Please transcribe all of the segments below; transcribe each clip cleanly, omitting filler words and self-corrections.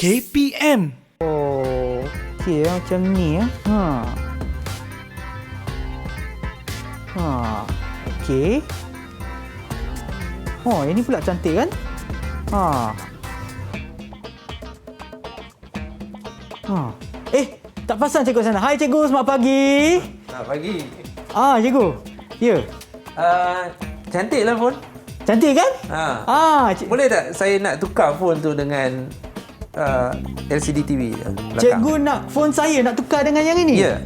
KPM. Oh, okey macam ni ya. Okey. Oh, ini pula cantik kan? Tak pasang cikgu sana. Hai cikgu, selamat pagi. Selamat pagi. Cikgu. Ya. Cantik lah phone. Cantik kan? Boleh tak saya nak tukar phone tu dengan LCD TV belakang? Cikgu nak phone saya nak tukar dengan yang ini? Ya.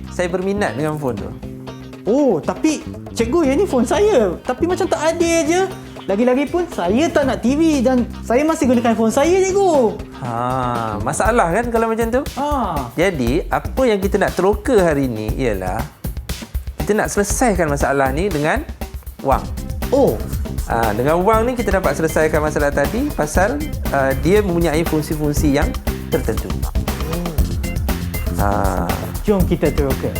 Saya berminat dengan phone tu. Oh, tapi cikgu yang ni phone saya. Tapi macam tak adil je. Lagi-lagi pun saya tak nak TV dan saya masih gunakan phone saya, cikgu. Masalah kan kalau macam tu? Jadi, apa yang kita nak teroka hari ni ialah kita nak selesaikan masalah ni dengan wang. Dengan wang ni kita dapat selesaikan masalah tadi pasal dia mempunyai fungsi-fungsi yang tertentu. Jom kita teroka.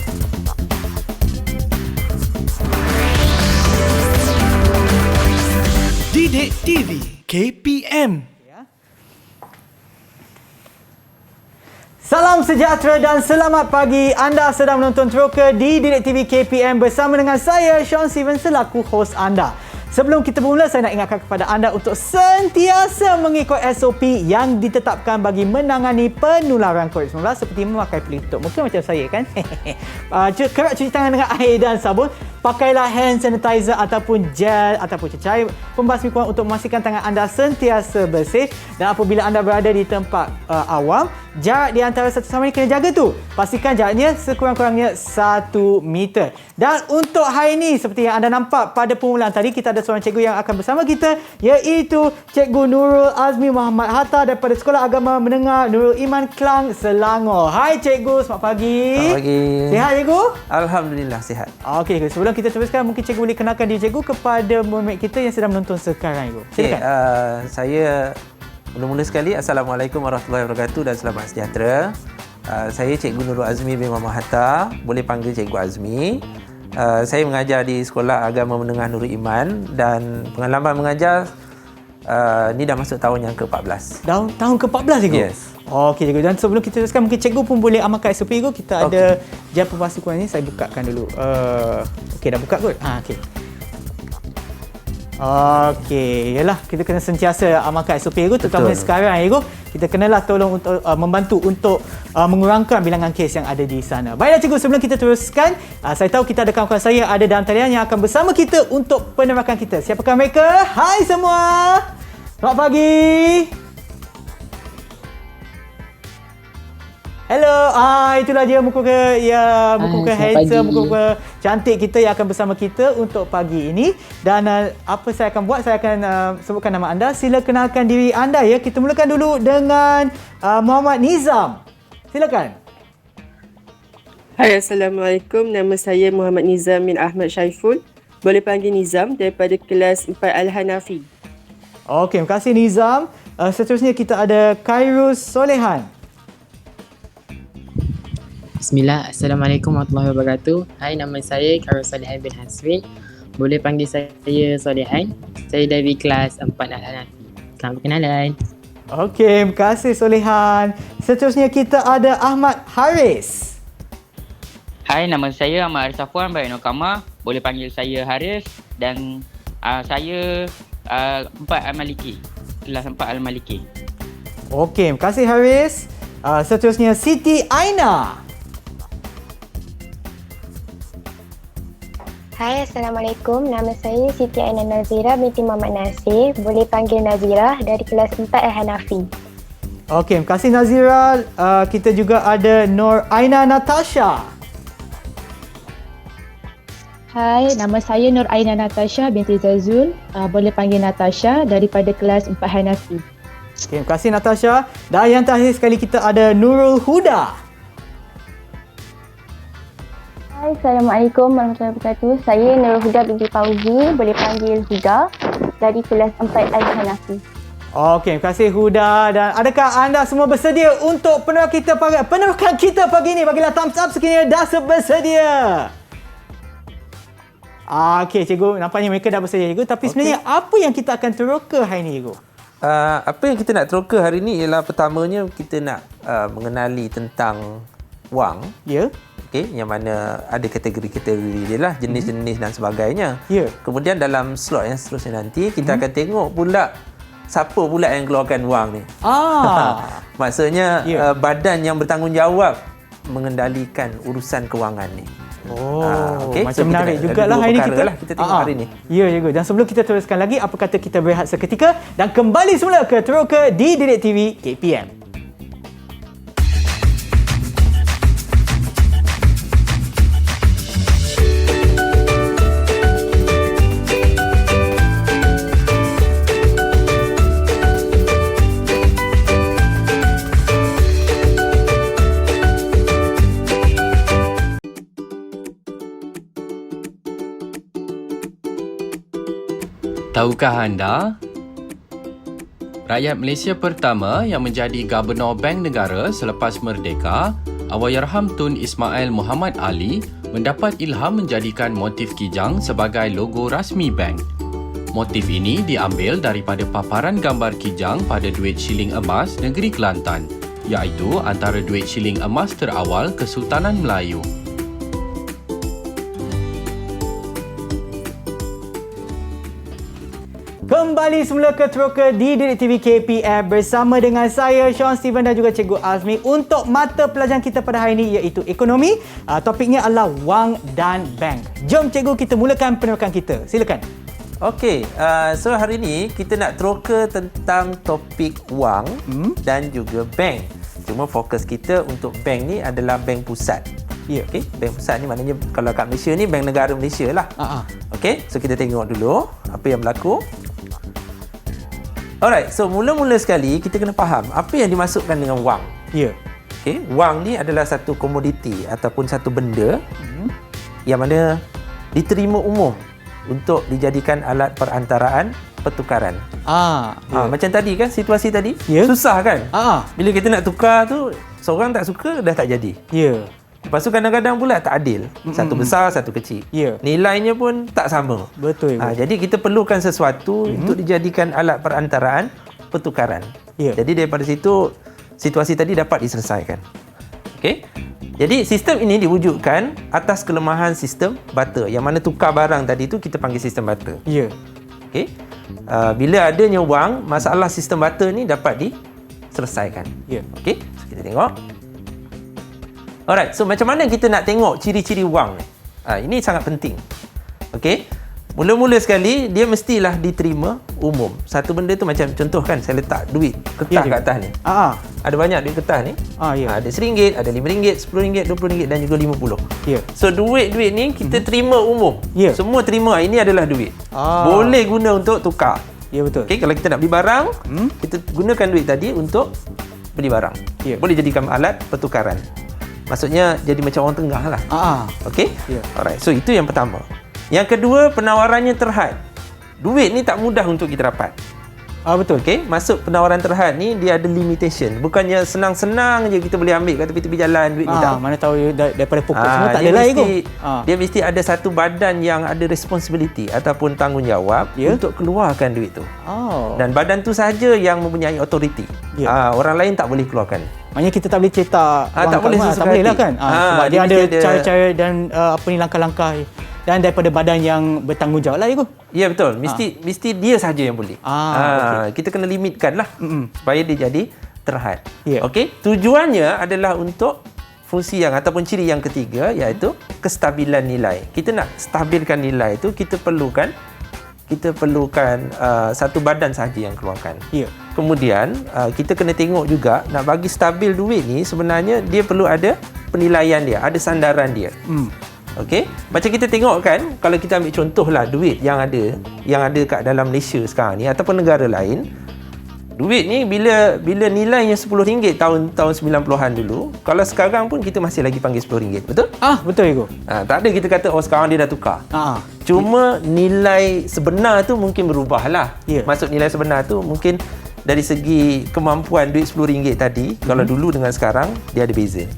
Didik TV KPM. Salam sejahtera dan selamat pagi. Anda sedang menonton teroka di Didik TV KPM bersama dengan saya, Sean Steven, selaku hos anda. Sebelum kita bermula, saya nak ingatkan kepada anda untuk sentiasa mengikut SOP yang ditetapkan bagi menangani penularan COVID-19 seperti memakai pelitup muka macam saya kan. Kerap cuci tangan dengan air dan sabun. Pakailah hand sanitizer ataupun gel ataupun cecair pembasmi kuman untuk memastikan tangan anda sentiasa bersih. Dan apabila anda berada di tempat awam, jarak di antara satu sama lain kena jaga tu. Pastikan jaraknya sekurang-kurangnya 1 meter. Dan untuk hari ini, seperti yang anda nampak pada permulaan tadi, kita ada seorang cikgu yang akan bersama kita, iaitu Cikgu Nurul Azmi Muhammad Hatta daripada Sekolah Agama Menengah Nurul Iman Klang, Selangor. Hai cikgu, selamat pagi. Selamat pagi. Sihat cikgu? Alhamdulillah sihat. Okey, sebelum kita teruskan, mungkin cikgu boleh kenalkan diri cikgu kepada murid kita yang sedang menonton sekarang cikgu. Silakan. Saya mula-mula sekali, Assalamualaikum warahmatullahi wabarakatuh dan selamat sejahtera. Saya Cikgu Nurul Azmi bin Muhammad Hatta, boleh panggil Cikgu Azmi. Saya mengajar di Sekolah Agama Menengah Nurul Iman dan pengalaman mengajar ni dah masuk tahun yang ke-14. Tahun ke-14 cikgu? Yes. Okey cikgu, dan sebelum kita teruskan, mungkin cikgu pun boleh amalkan SOP cikgu. Kita ada jam pembahas kurang ni, saya bukakan dulu. Okey, dah buka kot? Okey. Okey, yalah, kita kena sentiasa amalkan SOP cikgu, terutama sekarang cikgu. Kita kenalah tolong untuk membantu untuk mengurangkan bilangan kes yang ada di sana. Baiklah cikgu, sebelum kita teruskan, saya tahu kita ada kawan-kawan saya ada dalam talian yang akan bersama kita untuk penerakan kita. Siapakah mereka? Hai semua. Selamat pagi. Hello, itulah dia muka-muka handsome, muka-muka cantik kita yang akan bersama kita untuk pagi ini. Dan apa saya akan buat, saya akan sebutkan nama anda. Sila kenalkan diri anda ya. Kita mulakan dulu dengan Muhammad Nizam. Silakan. Hai, Assalamualaikum. Nama saya Muhammad Nizam bin Ahmad Syaiful. Boleh panggil Nizam, daripada kelas 4 Al-Hanafi. Okey, terima kasih Nizam. Seterusnya kita ada Khairus Solehan. Bismillah, Assalamualaikum warahmatullahi wabarakatuh. Hai, nama saya Khairus Solehan bin Hasrin. Boleh panggil saya Solehan. Saya dari kelas 4 Al-Hanafi. Selamat berkenalan. Okey, terima kasih Solehan. Seterusnya kita ada Ahmad Haris. Hai, nama saya Ahmad Haris Safwan bin Nokama. Boleh panggil saya Haris dan saya 4 Al-Maliki. Kelas 4 Al-Maliki. Okey, terima kasih Haris. Seterusnya Siti Aina. Hai, Assalamualaikum. Nama saya Siti Aina Nazira binti Muhammad Nasir. Boleh panggil Nazira, dari kelas 4 Al-Hanafi. Okey, terima kasih Nazira. Kita juga ada Nur Aina Natasha. Hai, nama saya Nur Aina Natasha binti Zazul. Boleh panggil Natasha, daripada kelas 4 Hanafi. Okey, terima kasih Natasha. Dan yang terakhir sekali kita ada Nurul Huda. Hai, Assalamualaikum warahmatullahi wabarakatuh. Saya Nurul Huda binti Fauzi. Boleh panggil Huda, dari kelas 4 Al-Hanafi. Okey, terima kasih Huda. Dan adakah anda semua bersedia untuk penerakan kita pagi ini? Bagilah thumbs up sekiranya dah bersedia. Okey cikgu, nampaknya mereka dah bersedia cikgu. Tapi sebenarnya apa yang kita akan teroka hari ini cikgu? apa yang kita nak teroka hari ni ialah pertamanya kita nak mengenali tentang wang. Ya. Okey, yang mana ada kategori-kategori dia lah, jenis-jenis dan sebagainya. Ya. Kemudian dalam slot yang seterusnya nanti kita akan tengok pula siapa pula yang keluarkan wang ni. Maksudnya badan yang bertanggungjawab mengendalikan urusan kewangan ni. Okay. Macam menarik jugalah hari ni kita tengok hari ni. Ya juga. Dan sebelum kita teruskan lagi, apa kata kita berehat seketika dan kembali semula ke Teroka di Didik TV KPM. Tahukah anda, rakyat Malaysia pertama yang menjadi Gubernur Bank Negara selepas merdeka, Allahyarham Tun Ismail Muhammad Ali, mendapat ilham menjadikan motif kijang sebagai logo rasmi bank. Motif ini diambil daripada paparan gambar kijang pada duit shilling emas negeri Kelantan, iaitu antara duit shilling emas terawal Kesultanan Melayu. Kembali semula ke Teroka di Didik TV KPM bersama dengan saya Sean Steven dan juga Cikgu Azmi untuk mata pelajaran kita pada hari ini iaitu ekonomi. Topiknya adalah wang dan bank. Jom cikgu kita mulakan penerokan kita. Silakan. Okey, so hari ini kita nak teroka tentang topik wang dan juga bank. Cuma fokus kita untuk bank ni adalah bank pusat. Ya. Okey, bank pusat ni maknanya kalau kat Malaysia ni bank negara Malaysia lah. Okey, so kita tengok dulu apa yang berlaku. Alright, so mula-mula sekali kita kena faham apa yang dimasukkan dengan wang. Ya. Okey, wang ni adalah satu komoditi ataupun satu benda yang mana diterima umum untuk dijadikan alat perantaraan pertukaran. Macam tadi kan, situasi tadi susah kan? Bila kita nak tukar tu, seorang tak suka dah tak jadi. Ya. Lepas tu kadang-kadang pula tak adil. Satu besar, satu kecil. Nilainya pun tak sama. Betul. Jadi kita perlukan sesuatu untuk dijadikan alat perantaraan pertukaran. Jadi daripada situ, situasi tadi dapat diselesaikan. Okey. Jadi sistem ini diwujudkan atas kelemahan sistem barter. Yang mana tukar barang tadi tu kita panggil sistem barter. Ya. Okey. Bila adanya wang, masalah sistem barter ni dapat diselesaikan. Ya. Okey. So kita tengok. Alright, so macam mana kita nak tengok ciri-ciri wang ni? Ini sangat penting. Okey. Mula-mula sekali, dia mestilah diterima umum. Satu benda tu macam contoh kan, saya letak duit kertas kat atas ni. Ada banyak duit kertas ni. Ada RM1, ada RM5, RM10, RM20 dan juga RM50. So duit-duit ni kita terima umum. Semua terima, ini adalah duit. Boleh guna untuk tukar. Ya, betul. Okey, kalau kita nak beli barang, kita gunakan duit tadi untuk beli barang. Boleh jadikan alat pertukaran. Maksudnya jadi macam orang tengah lah. Okey? Alright. So itu yang pertama. Yang kedua, penawarannya terhad. Duit ni tak mudah untuk kita dapat. Betul. Okey? Masuk penawaran terhad ni dia ada limitation. Bukannya senang-senang je kita boleh ambil kat tepi-tepi jalan duit ni tak. Mana tahu daripada pokok semua tak ada lah ego. Dia mesti ada satu badan yang ada responsibility ataupun tanggungjawab untuk keluarkan duit tu. Dan badan tu sahaja yang mempunyai authority. Orang lain tak boleh keluarkan. Maknanya kita tak boleh cetak wang tak boleh tak boleh lah kan. Sebab dia ada cara-cara dan langkah-langkah dan daripada badan yang bertanggungjawab lah itu. Ya, betul. Mesti dia sahaja yang boleh. Okay. Kita kena limitkan lah supaya dia jadi terhad. Okey. Tujuannya adalah untuk fungsi yang ataupun ciri yang ketiga iaitu kestabilan nilai. Kita nak stabilkan nilai itu kita perlukan satu badan sahaja yang keluarkan. Kemudian kita kena tengok juga nak bagi stabil duit ni sebenarnya dia perlu ada penilaian dia, ada sandaran dia. Okey, macam kita tengok kan, kalau kita ambil contohlah duit yang ada kat dalam Malaysia sekarang ni ataupun negara lain, duit ni bila nilainya RM10 tahun 90-an dulu, kalau sekarang pun kita masih lagi panggil RM10, betul? Betul Ego. Tak ada kita kata sekarang dia dah tukar. Cuma nilai sebenar tu mungkin berubah lah. Maksud nilai sebenar tu mungkin dari segi kemampuan duit RM10 tadi, kalau dulu dengan sekarang dia ada beza.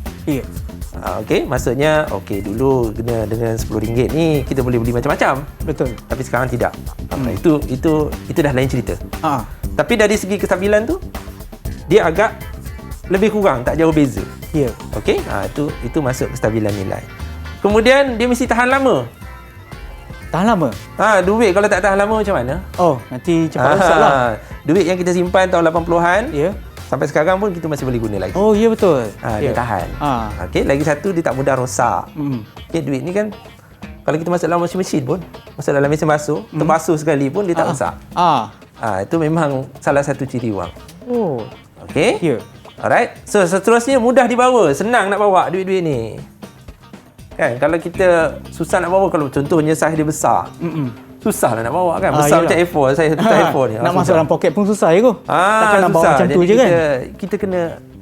Okey, maksudnya dulu dengan RM10 ni kita boleh beli macam-macam. Betul. Tapi sekarang tidak. Itu dah lain cerita. Tapi dari segi kestabilan tu, dia agak lebih kurang, tak jauh beza. Ya. Okey, itu masuk kestabilan nilai. Kemudian dia mesti tahan lama. Tahan lama? Duit kalau tak tahan lama macam mana? Oh, nanti cepat rosak lah. Duit yang kita simpan tahun 80-an, Ya. sampai sekarang pun kita masih boleh guna lagi. Oh, ya betul. Dia tahan. Okey, lagi satu dia tak mudah rosak. Okey, duit ni kan kalau kita masuk dalam mesin pun, masuk dalam mesin basuh, terbasuh sekali pun dia tak rosak. Itu memang salah satu ciri wang. Oh. Okey? Ya. Alright. So seterusnya mudah dibawa, senang nak bawa duit-duit ni. Kan kalau kita susah nak bawa, kalau contohnya saiz dia besar. Susah lah nak bawa kan. Besar macam A4, saya tutup A4 ni. Nak masuk dalam poket pun susah je ko. Takkan nak bawa susah. macam tu Jadi je kan. Kita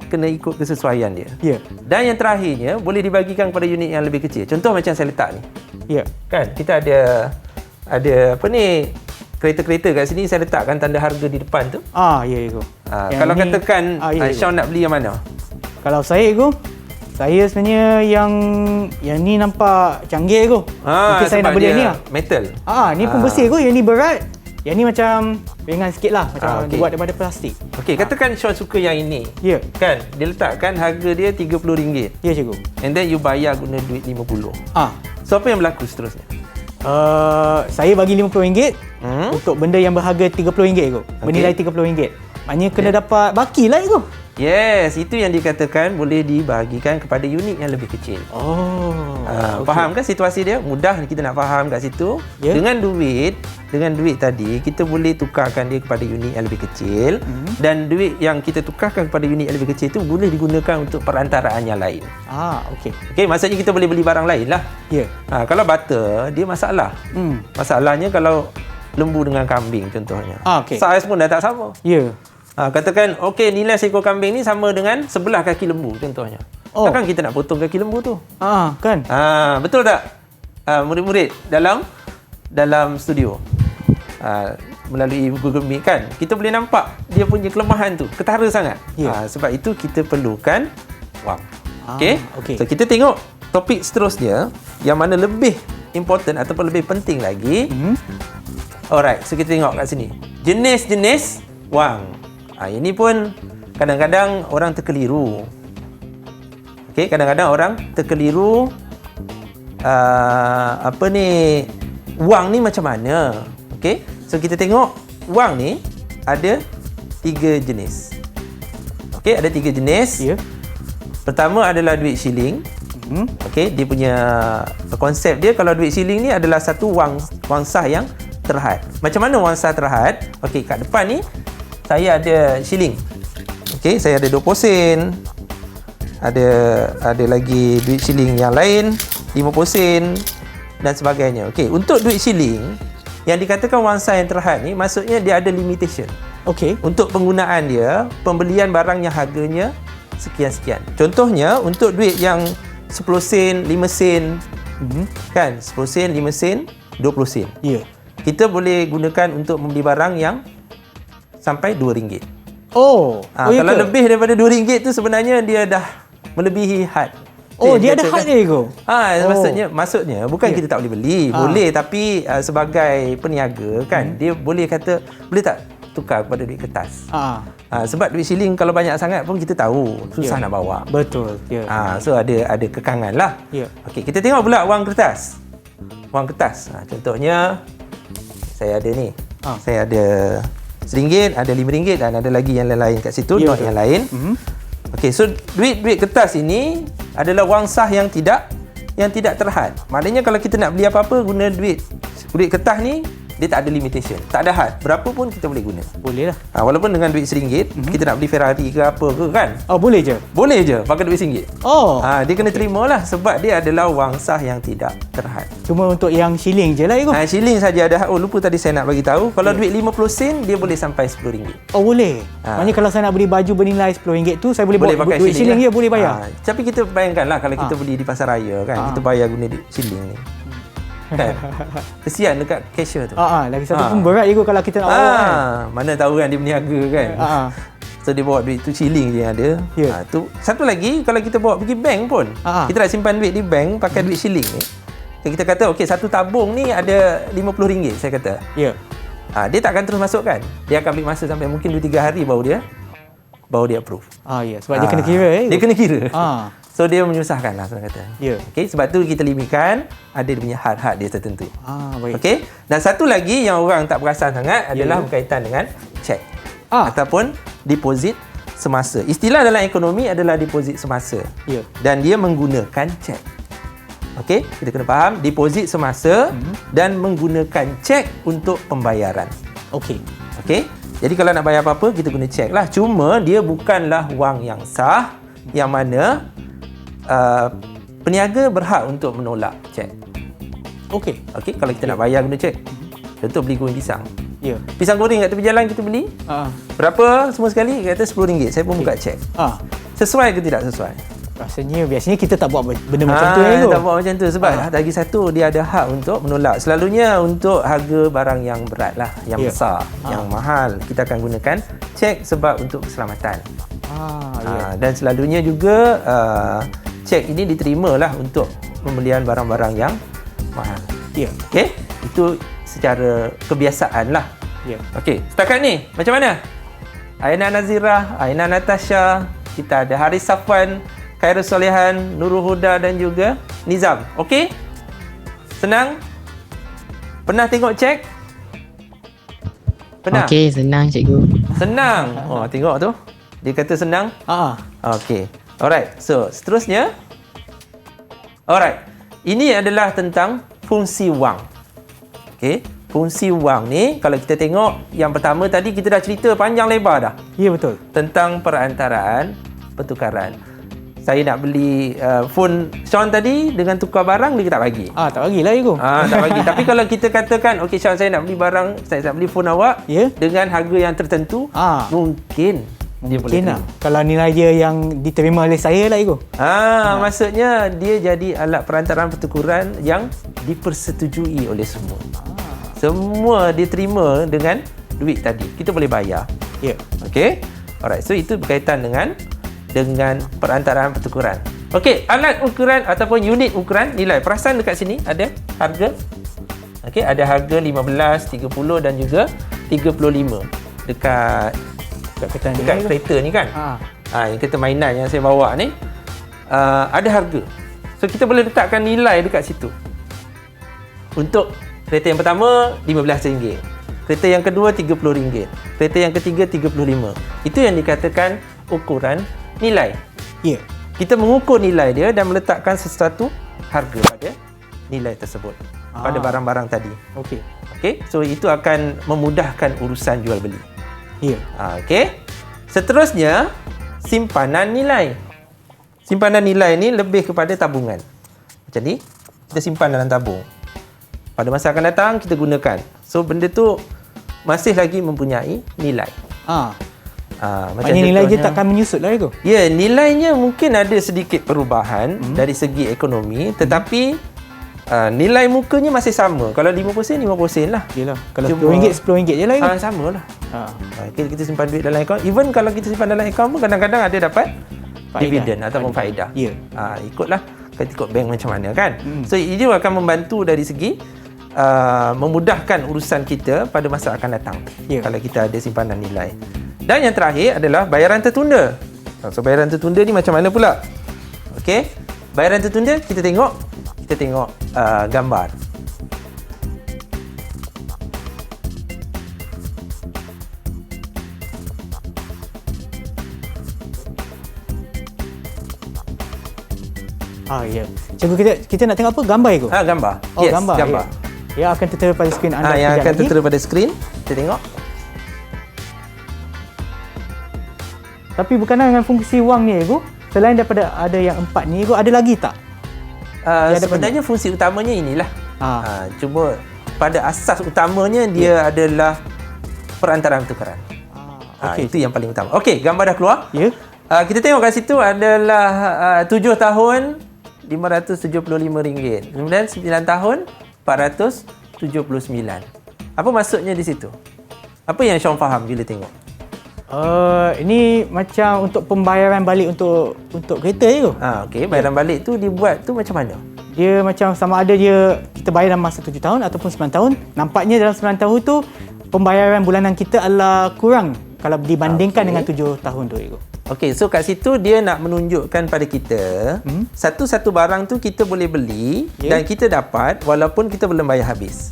kena ikut kesesuaian dia. Ya. Dan yang terakhirnya boleh dibagikan kepada unit yang lebih kecil. Contoh macam saya letak ni. Ya. Kan kita ada apa ni, kereta-kereta kat sini saya letakkan tanda harga di depan tu. Ya ko. Kalau katakan Sean nak beli yang mana? Kalau saya ko, saya sebenarnya yang ni nampak canggih ko. Mungkin saya nak beli yang ni lah. Metal. Ni pun bersih ko, yang ni berat. Yang ni macam ringan sikit lah, macam dibuat daripada plastik. Okey, katakan Sean suka yang ini. Ya. Kan, dia letakkan harga dia RM30. Ya cikgu. And then you bayar guna duit RM50. So apa yang berlaku seterusnya? Saya bagi RM50 untuk benda yang berharga RM30 ko. Bernilai RM30. Maknanya kena dapat baki lah ko. Yes, itu yang dikatakan boleh dibahagikan kepada unit yang lebih kecil. Faham kan situasi dia? Mudah kita nak faham kat situ. Dengan duit tadi kita boleh tukarkan dia kepada unit yang lebih kecil, dan duit yang kita tukarkan kepada unit yang lebih kecil itu boleh digunakan untuk perantaraan yang lain. Okey, maksudnya kita boleh beli barang lain lah. Ya. Kalau butter dia masalah. Masalahnya kalau lembu dengan kambing contohnya. Saiz pun dah tak sama. Ya. Katakan okey, nilai seekor kambing ni sama dengan sebelah kaki lembu contohnya. Takkan kita nak potong kaki lembu tu? Kan? Betul tak? Murid-murid dalam studio. Melalui Google Meet kan, kita boleh nampak dia punya kelemahan tu, ketara sangat. Sebab itu kita perlukan wang. Okey? So kita tengok topik seterusnya yang mana lebih important ataupun lebih penting lagi. Alright, so kita tengok kat sini. Jenis-jenis wang. Ini pun kadang-kadang orang terkeliru. Okey, kadang-kadang orang terkeliru wang ni macam mana. Okey, so kita tengok wang ni ada 3 jenis. Okey, ada 3 jenis. Pertama adalah duit shilling. Okey, dia punya konsep dia, kalau duit shilling ni adalah satu wang sah yang terhad. Macam mana wang sah terhad? Okey, kat depan ni saya ada shilling. Okey, saya ada 20 sen. Ada lagi duit shilling yang lain, 50 sen dan sebagainya. Okey, untuk duit shilling yang dikatakan wang sah yang terhad ni, maksudnya dia ada limitation. Okey. Untuk penggunaan dia, pembelian barang yang harganya sekian-sekian. Contohnya untuk duit yang 10 sen, 5 sen, kan? 10 sen, 5 sen, 20 sen. Ya. Kita boleh gunakan untuk membeli barang yang sampai RM2. Kalau lebih daripada RM2 tu sebenarnya dia dah melebihi had. Dia ada had dia ko. Maksudnya bukan kita tak boleh beli. Boleh, tapi sebagai peniaga kan, dia boleh kata boleh tak tukar kepada duit kertas. Sebab duit shilling kalau banyak sangat pun kita tahu susah nak bawa. Betul. So ada kekangan lah. Okey, kita tengok pula wang kertas. Wang kertas. Contohnya saya ada ni. Saya ada RM1, ada RM5 dan ada lagi yang lain kat situ, not yang lain. Okey, so duit kertas ini adalah wang sah yang tidak terhad. Maknanya kalau kita nak beli apa-apa guna duit kertas ni, dia tak ada limitation, tak ada had. Berapa pun kita boleh guna. Boleh lah. Walaupun dengan duit RM1, kita nak beli Ferrari ke apa ke kan? Boleh je? Boleh je pakai duit RM1. Dia kena terima lah sebab dia adalah wang sah yang tidak terhad. Cuma untuk yang shilling je lah. Shilling saja ada had. Lupa tadi saya nak bagi tahu. Kalau duit 50 sen, dia boleh sampai RM10. Boleh? Maknanya kalau saya nak beli baju bernilai RM10 tu, saya boleh bawa duit shilling je, boleh bayar? Tapi kita bayangkanlah kalau kita beli di pasar raya kan, kita bayar guna duit shilling ni. Kan? Kesian dekat cashier tu. Lagi satu pun berat je kalau kita nak bawa kan. Mana tahu kan dia berniaga kan. So dia bawa duit tu shilling je yang ada. Tu satu lagi, kalau kita bawa pergi bank pun, kita nak simpan duit di bank pakai duit shilling ni. Kita kata okey, satu tabung ni ada RM50 saya kata. Dia tak akan terus masukkan. Dia akan ambil masa sampai mungkin 2-3 hari baru dia approve. Ya, sebab dia kena kira Dia kena kira. So dia menyusahkan lah senang kata. Ya. Okey, sebab tu kita limitkan ada dia punya had-had dia tertentu. Baik. Okey. Dan satu lagi yang orang tak perasan sangat adalah berkaitan dengan cek ataupun deposit semasa. Istilah dalam ekonomi adalah deposit semasa. Ya. Dan dia menggunakan cek. Okey, kita kena faham deposit semasa dan menggunakan cek untuk pembayaran. Okey. Okey. Jadi kalau nak bayar apa-apa kita guna cek lah. Cuma dia bukanlah wang yang sah yang mana peniaga berhak untuk menolak cek. Okey. Okey, kalau kita nak bayar guna cek. Contoh beli goreng pisang. Ya. Pisang goreng kat tepi jalan kita beli. Berapa semua sekali? Kata RM10. Saya pun buka cek. Sesuai ke tidak sesuai? Biasanya kita tak buat benda macam tu. Tak buat macam tu sebab lagi satu dia ada hak untuk menolak. Selalunya untuk harga barang yang berat lah, yang besar, yang mahal, kita akan gunakan cek sebab untuk keselamatan. Dan selalunya juga cek ini diterimalah untuk pembelian barang-barang yang mahal. Ya. Okey, itu secara kebiasaan lah. Ya. Okey, setakat ni macam mana? Aina Nazirah, Aina Natasha, kita ada Haris Safwan, Khairul Solehan, Nurul Huda dan juga Nizam. Okey? Senang? Pernah tengok cek? Pernah? Okey, senang cikgu. Senang. Tengok tu. Dia kata senang. Okey. Alright. So, seterusnya. Alright. Ini adalah tentang fungsi wang. Okey. Fungsi wang ni, kalau kita tengok yang pertama tadi kita dah cerita panjang lebar dah. Ya, betul. Tentang perantaraan pertukaran. Saya nak beli phone Sean tadi dengan tukar barang dia tak bagi. Tak bagilah Ego. Tak bagi. Tapi kalau kita katakan okey Sean saya nak beli barang, saya nak beli phone awak dengan harga yang tertentu, mungkin dia boleh terima. Kalau nilai dia yang diterima oleh saya lah Ego. Maksudnya dia jadi alat perantaraan pertukaran yang dipersetujui oleh semua. Semua diterima dengan duit tadi. Kita boleh bayar. Ya. Okey. Alright. So itu berkaitan dengan perantaraan pertukaran. Okey, alat ukuran ataupun unit ukuran nilai. Perasan dekat sini ada harga. Okey, ada harga 15, 30 dan juga 35 dekat kereta ni kan. Yang kereta mainan yang saya bawa ni ada harga. So kita boleh letakkan nilai dekat situ. Untuk kereta yang pertama RM15. Kereta yang kedua RM30. Kereta yang ketiga RM35. Itu yang dikatakan ukuran nilai. Ya. Kita mengukur nilai dia dan meletakkan sesuatu harga pada nilai tersebut. Pada barang-barang tadi. Okey. Okey, so itu akan memudahkan urusan jual beli. Ya. Okey. Seterusnya, simpanan nilai. Simpanan nilai ni lebih kepada tabungan. Macam ni, kita simpan dalam tabung. Pada masa akan datang kita gunakan. So benda tu masih lagi mempunyai nilai. Macam nilai dia takkan menyusut lah itu. Ya, nilainya mungkin ada sedikit perubahan dari segi ekonomi, tetapi nilai mukanya masih sama. Kalau 5%, 5% lah. Yalah. Kalau RM10, RM10 je lah itu. Sama lah. Kita simpan duit dalam akaun. Even kalau kita simpan dalam akaun pun kadang-kadang ada dapat dividen ataupun faedah. Ya. Ikutlah. Kita ikut bank macam mana kan. So ini akan membantu dari segi memudahkan urusan kita pada masa akan datang. Kalau kita ada simpanan nilai. Dan yang terakhir adalah bayaran tertunda. So bayaran tertunda ni macam mana pula? Okey. Bayaran tertunda kita tengok gambar. Ya. Cikgu kita nak tengok apa? Gambar itu? Gambar. Yes, gambar. Yang akan tertera pada skrin anda. Yang akan tertera pada skrin. Kita tengok. Tapi berkenaan dengan fungsi wang ni, Ego, selain daripada ada yang 4 ni, Ego, ada lagi tak? Sebenarnya fungsi utamanya inilah. Cuma pada asas utamanya dia adalah perantaraan pertukaran. Itu yang paling utama. Okey, gambar dah keluar. Ya. Kita tengok kat situ adalah 7 tahun RM575. Kemudian 9 tahun RM479. Apa maksudnya di situ? Apa yang Syam faham bila tengok? Ini macam untuk pembayaran balik untuk kereta je tu. Okey, bayaran balik tu dibuat tu macam mana? Dia macam sama ada dia kita bayar dalam masa 7 tahun ataupun 9 tahun. Nampaknya dalam 9 tahun tu pembayaran bulanan kita adalah kurang kalau dibandingkan dengan 7 tahun tu, Ego. Okey, so kat situ dia nak menunjukkan pada kita satu-satu barang tu kita boleh beli dan kita dapat walaupun kita belum bayar habis.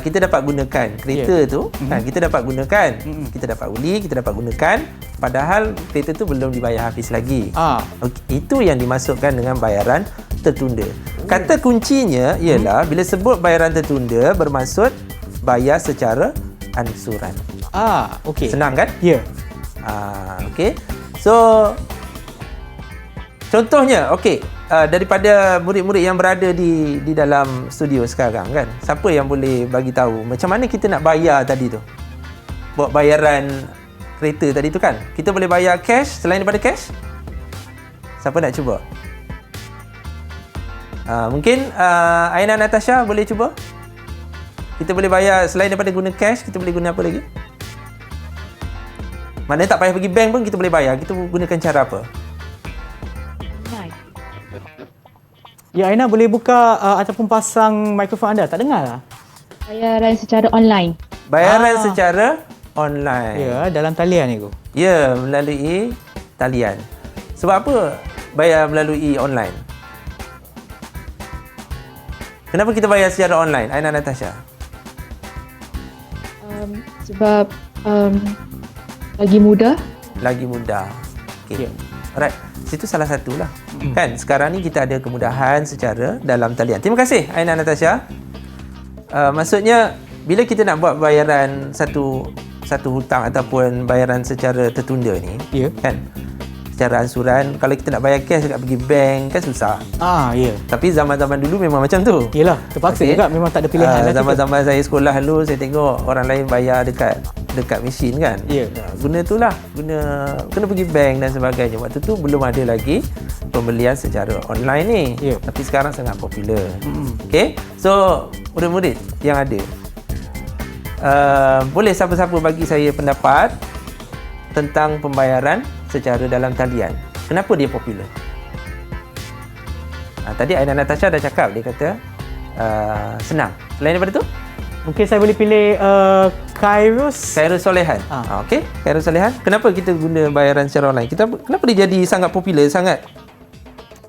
Kita dapat gunakan kereta tu, kita dapat gunakan. Kita dapat beli, kita dapat gunakan padahal kereta tu belum dibayar habis lagi. Okay, itu yang dimasukkan dengan bayaran tertunda. Kata kuncinya ialah bila sebut bayaran tertunda bermaksud bayar secara ansuran. Okey. Senang kan? Ya. Okey. So contohnya, okey, daripada murid-murid yang berada di dalam studio sekarang kan, siapa yang boleh bagi tahu macam mana kita nak bayar tadi tu? Buat bayaran kereta tadi tu kan. Kita boleh bayar cash selain daripada cash? Siapa nak cuba? Mungkin Aina Natasha boleh cuba? Kita boleh bayar selain daripada guna cash, kita boleh guna apa lagi? Maknanya tak payah pergi bank pun kita boleh bayar. Kita gunakan cara apa? Ya, Aina boleh buka ataupun pasang mikrofon anda. Tak dengar lah. Bayaran secara online. Bayaran secara online. Ya, dalam talian, Ego. Ya, melalui talian. Sebab apa bayar melalui online? Kenapa kita bayar secara online, Aina Natasha? Sebab lagi mudah. Lagi mudah. Okay. Alright. Situ salah satulah. Kan sekarang ni kita ada kemudahan secara dalam talian. Terima kasih Aina Natasha. Maksudnya bila kita nak buat bayaran satu hutang ataupun bayaran secara tertunda ni, kan? Secara ansuran, kalau kita nak bayar cash dekat pergi bank kan susah. Tapi zaman-zaman dulu memang macam tu. Yelah, terpaksa juga, memang tak ada pilihan. Zaman-zaman saya sekolah dulu, saya tengok orang lain bayar dekat mesin kan. Guna tu lah, kena pergi bank dan sebagainya. Waktu tu belum ada lagi pembelian secara online ni. Tapi sekarang sangat popular. Okay, so murid-murid yang ada, boleh siapa-siapa bagi saya pendapat tentang pembayaran secara dalam talian. Kenapa dia popular? Tadi Aina Natasha dah cakap, dia kata senang. Selain daripada tu, mungkin saya boleh pilih Khairus Solehan. Okey, Khairus Solehan. Kenapa kita guna bayaran secara online? Kenapa dia jadi sangat popular sangat?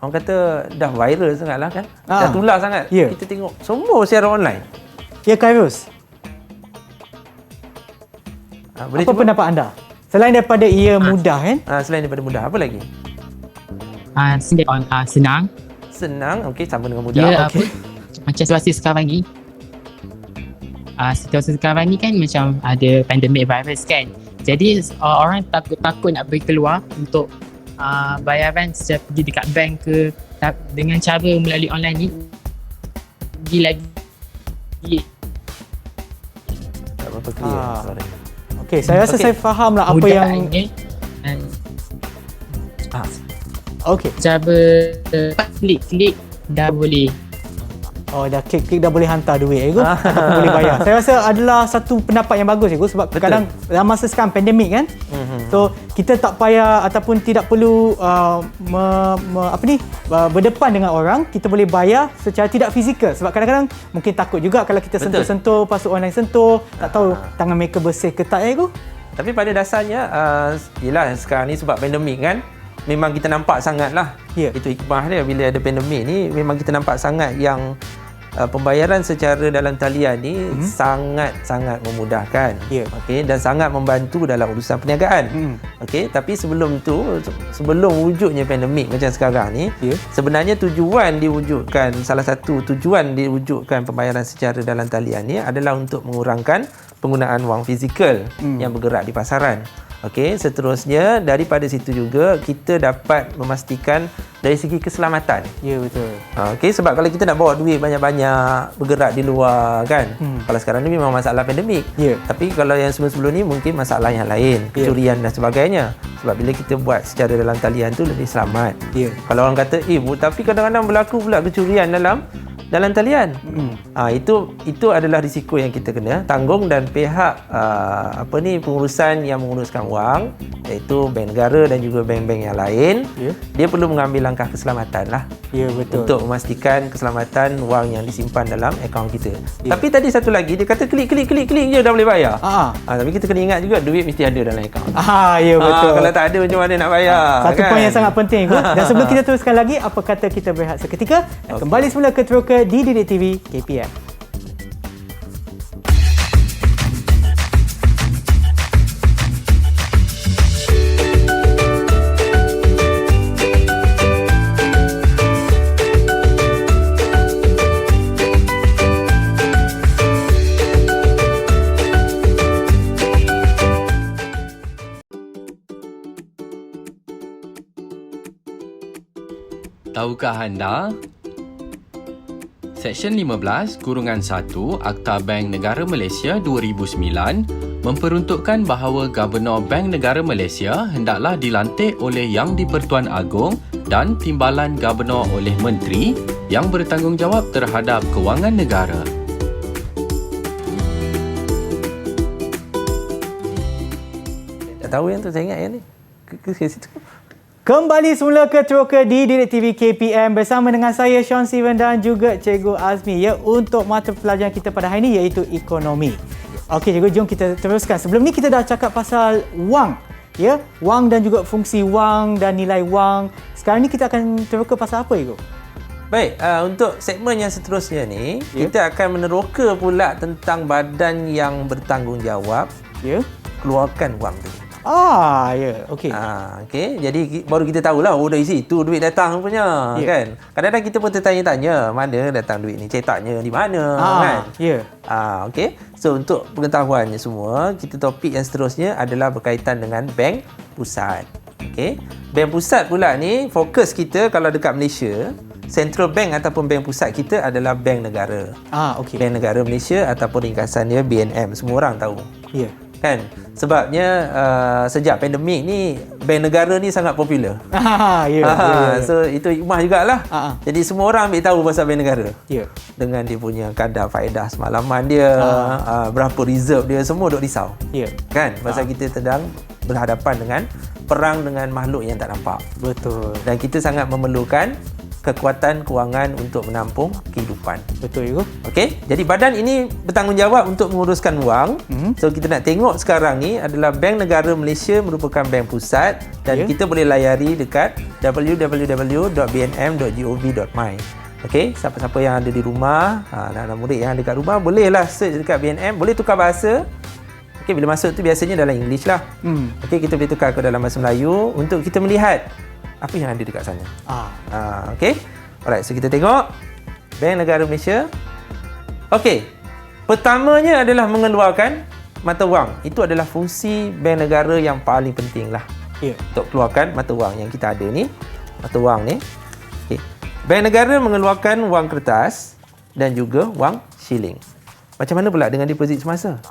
Orang kata dah viral sangat lah kan? Dah tular sangat. Kita tengok semua secara online. Ya, Khairus. Apa pendapat anda? Selain daripada ia mudah kan? Selain daripada mudah, apa lagi? Senang. Senang, okey, sama dengan mudah. Macam situasi sekarang ni. Situasi sekarang ni kan macam ada pandemic virus kan. Jadi orang takut nak pergi keluar untuk bayaran secara pergi dekat bank ke, dengan cara melalui online ni. Lagi. Tak apa clear, sorry. Okey, saya rasa saya faham lah apa yang okey. Cara klik dah boleh. Dah klik dah boleh hantar duit Ego. Ataupun boleh bayar. Saya rasa adalah satu pendapat yang bagus Ego, sebab kadang dalam masa sekarang pandemik kan. So kita tak payah ataupun tidak perlu berdepan dengan orang. Kita boleh bayar secara tidak fizikal, sebab kadang-kadang mungkin takut juga kalau kita sentuh-sentuh, pasal online sentuh, tak tahu tangan mereka bersih ke tak Ego. Tapi pada dasarnya yelah sekarang ni sebab pandemik kan, memang kita nampak sangat lah. Itu hikmah dia bila ada pandemik ni, memang kita nampak sangat yang pembayaran secara dalam talian ni sangat-sangat memudahkan. Okey, dan sangat membantu dalam urusan perniagaan. Okey, tapi sebelum wujudnya pandemik macam sekarang ni, sebenarnya salah satu tujuan diwujudkan pembayaran secara dalam talian ni adalah untuk mengurangkan penggunaan wang fizikal yang bergerak di pasaran. Okey, seterusnya daripada situ juga kita dapat memastikan dari segi keselamatan. Ya, betul. Okey, sebab kalau kita nak bawa duit banyak-banyak bergerak di luar kan. Kalau sekarang ni memang masalah pandemik. Tapi kalau yang sebelum-sebelum ni mungkin masalah yang lain, kecurian dan sebagainya. Sebab bila kita buat secara dalam talian tu lebih selamat. Kalau orang kata, tapi kadang-kadang berlaku pula kecurian dalam dalam talian. Itu adalah risiko yang kita kena tanggung, dan pihak pengurusan yang menguruskan wang, iaitu bank negara dan juga bank-bank yang lain, dia perlu mengambil langkah keselamatan lah. Ya, betul. Untuk memastikan keselamatan wang yang disimpan dalam akaun kita. Tapi tadi satu lagi, dia kata klik je dah boleh bayar. Tapi kita kena ingat juga duit mesti ada dalam akaun. Ya, betul. Kalau tak ada macam mana nak bayar? Satu poin yang sangat penting. Dan sebelum kita teruskan lagi, apa kata kita berehat seketika dan kembali semula ke Teroka di Didik TV KPM. Tahukah anda? Seksyen 15 Kurungan 1 Akta Bank Negara Malaysia 2009 memperuntukkan bahawa Gubernur Bank Negara Malaysia hendaklah dilantik oleh Yang di-Pertuan Agong dan Timbalan Gubernur oleh Menteri yang bertanggungjawab terhadap kewangan negara. Tak tahu yang tu, saya ingat yang ni. Ke situ. Kembali semula ke Teroka di Didik TV KPM bersama dengan saya Sean Steven dan juga Cikgu Azmi, ya, untuk mata pelajaran kita pada hari ini iaitu ekonomi. Okey Cikgu, jom kita teruskan. Sebelum ni kita dah cakap pasal wang, ya, wang dan juga fungsi wang dan nilai wang. Sekarang ni kita akan teroka pasal apa, Cikgu? Baik, untuk segmen yang seterusnya ni, kita akan meneroka pula tentang badan yang bertanggungjawab keluarkan wang tu. Ya, okey. Okey, jadi baru kita tahulah, dari situ duit datang punya, kan? Kadang-kadang kita pun tertanya-tanya, mana datang duit ni, cetaknya di mana, kan? Okey. So untuk pengetahuannya semua, kita topik yang seterusnya adalah berkaitan dengan bank pusat. Okey. Bank pusat pula ni, fokus kita kalau dekat Malaysia, Central Bank ataupun bank pusat kita adalah bank negara. Okey. Bank negara Malaysia ataupun ringkasannya BNM, semua orang tahu. Ya. Kan, sebabnya sejak pandemik ni bank negara ni sangat popular. So itu hikmah jugalah. Jadi semua orang ambil tahu pasal bank negara. Dengan dia punya kadar faedah semalaman dia, berapa reserve dia, semua duk risau. Kan, pasal kita sedang berhadapan dengan perang dengan makhluk yang tak nampak. Betul. Dan kita sangat memerlukan kekuatan kewangan untuk menampung kehidupan. Betul, Ibu. Okey, jadi badan ini bertanggungjawab untuk menguruskan wang. So kita nak tengok sekarang ni adalah Bank Negara Malaysia merupakan bank pusat, dan kita boleh layari dekat www.bnm.gov.my. Okey, siapa-siapa yang ada di rumah, anak-anak murid yang ada dekat rumah, bolehlah search dekat BNM, boleh tukar bahasa. Okey, bila masuk tu biasanya dalam English lah. Okey, kita boleh tukar ke dalam bahasa Melayu untuk kita melihat apa yang ada dekat sana. Okey. Alright, so kita tengok Bank Negara Malaysia. Okey. Pertamanya adalah mengeluarkan mata wang. Itu adalah fungsi bank negara yang paling penting lah. Untuk keluarkan mata wang yang kita ada ni. Mata wang ni. Okey. Bank negara mengeluarkan wang kertas dan juga wang shilling. Macam mana pula dengan deposit semasa?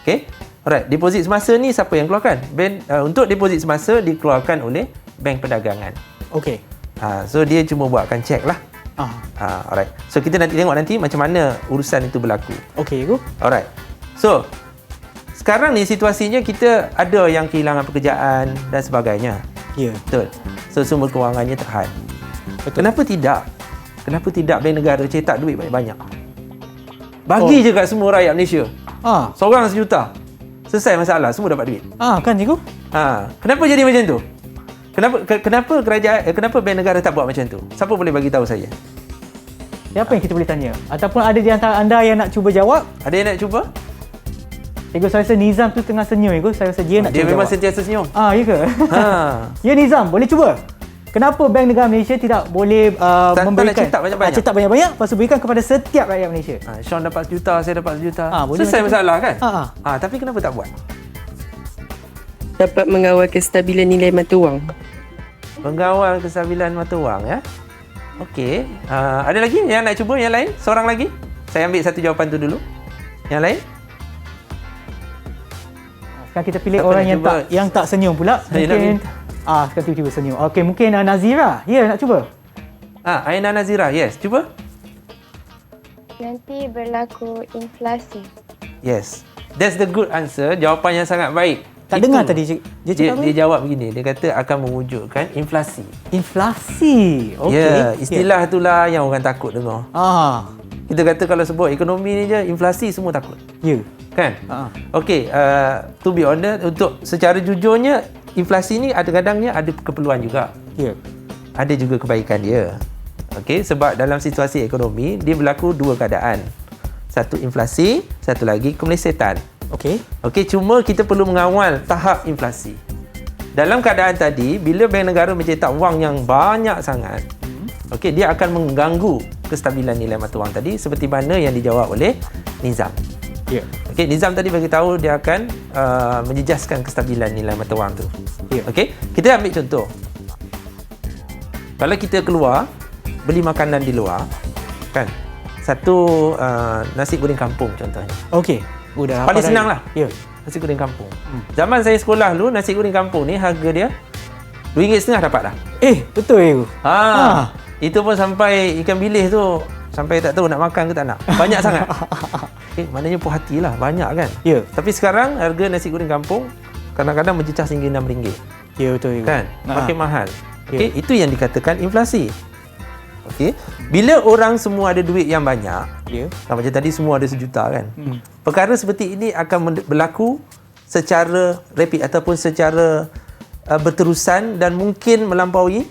Okey. Alright, deposit semasa ni siapa yang keluarkan? Untuk deposit semasa dikeluarkan oleh Bank Perdagangan. Okey. So dia cuma buatkan cek lah. Alright. So kita nanti tengok nanti macam mana urusan itu berlaku. Okey, Ibu. Alright. So sekarang ni situasinya kita ada yang kehilangan pekerjaan dan sebagainya. Betul. So sumber kewangannya terhad. Betul. Kenapa tidak? Kenapa tidak bank negara cetak duit banyak-banyak? Bagi je kat semua rakyat Malaysia. Seorang $1 juta. Selesai masalah, semua dapat duit. Kan, Cikgu? Kenapa jadi macam tu? Kenapa kenapa bank negara tak buat macam tu? Siapa boleh bagi tahu saya? Siapa yang kita boleh tanya? Ataupun ada di antara anda yang nak cuba jawab? Ada yang nak cuba? Cikgu, saya rasa Nizam tu tengah senyum, Cikgu. Saya rasa dia nak dia cuba memang jawab. sentiasa senyum. Ya ke? Ya, Nizam, boleh cuba? Kenapa Bank Negara Malaysia tidak boleh memberikan cetak banyak-banyak? Cetak banyak-banyak, lepas tu berikan kepada setiap rakyat Malaysia. Sean dapat $1 juta, saya dapat $1 juta. Selesai masalah kan? Tapi kenapa tak buat? Dapat mengawal kestabilan nilai mata wang. Mengawal kestabilan mata wang, ya. Okey. Ada lagi yang nak cuba? Yang lain? Seorang lagi? Saya ambil satu jawapan tu dulu. Yang lain? Sekarang kita pilih orang yang tak senyum pula. Mungkin sekarang tiba-tiba senyum. Okey, mungkin Nazira. Ya, nak cuba? Aina Nazira, yes. Cuba. nanti berlaku inflasi. Yes. That's the good answer. Jawapan yang sangat baik. Tak dengar tadi dia cakap apa? Dia jawab begini. Dia kata akan mewujudkan inflasi. Inflasi. Okey. Ya, istilah itulah yang orang takut dengar. Kita kata kalau sebut ekonomi ni je, inflasi semua takut. Ya. Kan? Okey, to be honest, untuk secara jujurnya, inflasi ni kadang-kadangnya ada keperluan juga. Ya. Ada juga kebaikan dia. Okey, sebab dalam situasi ekonomi, dia berlaku dua keadaan. Satu inflasi, satu lagi kemelesetan. Okey. Okey, cuma kita perlu mengawal tahap inflasi. Dalam keadaan tadi, bila Bank Negara mencetak wang yang banyak sangat, okey, dia akan mengganggu kestabilan nilai mata wang tadi seperti mana yang dijawab oleh Nizam. Ya. Okey, Nizam tadi bagi tahu dia akan menjejaskan kestabilan nilai mata wang tu. Ya. Okey, kita ambil contoh. Kalau kita keluar beli makanan di luar, kan? Satu nasi goreng kampung contohnya. Okey. Paling senang lah. Ya. Nasi goreng kampung. Zaman saya sekolah dulu, nasi goreng kampung ni harga dia RM2.50 dapat dah. Betul ya. Itu pun sampai ikan bilis tu sampai tak tahu nak makan ke tak nak. Banyak sangat. Maknanya puas hati lah. Banyak kan? Ya. Tapi sekarang harga nasi goreng kampung kadang-kadang mencecah hingga RM6. Ya, betul ya. Kan? Makin mahal. Ya. Itu yang dikatakan inflasi. Okey. Bila orang semua ada duit yang banyak, macam tadi semua ada RM1 kan. Perkara seperti ini akan berlaku secara rapid ataupun secara berterusan dan mungkin melampaui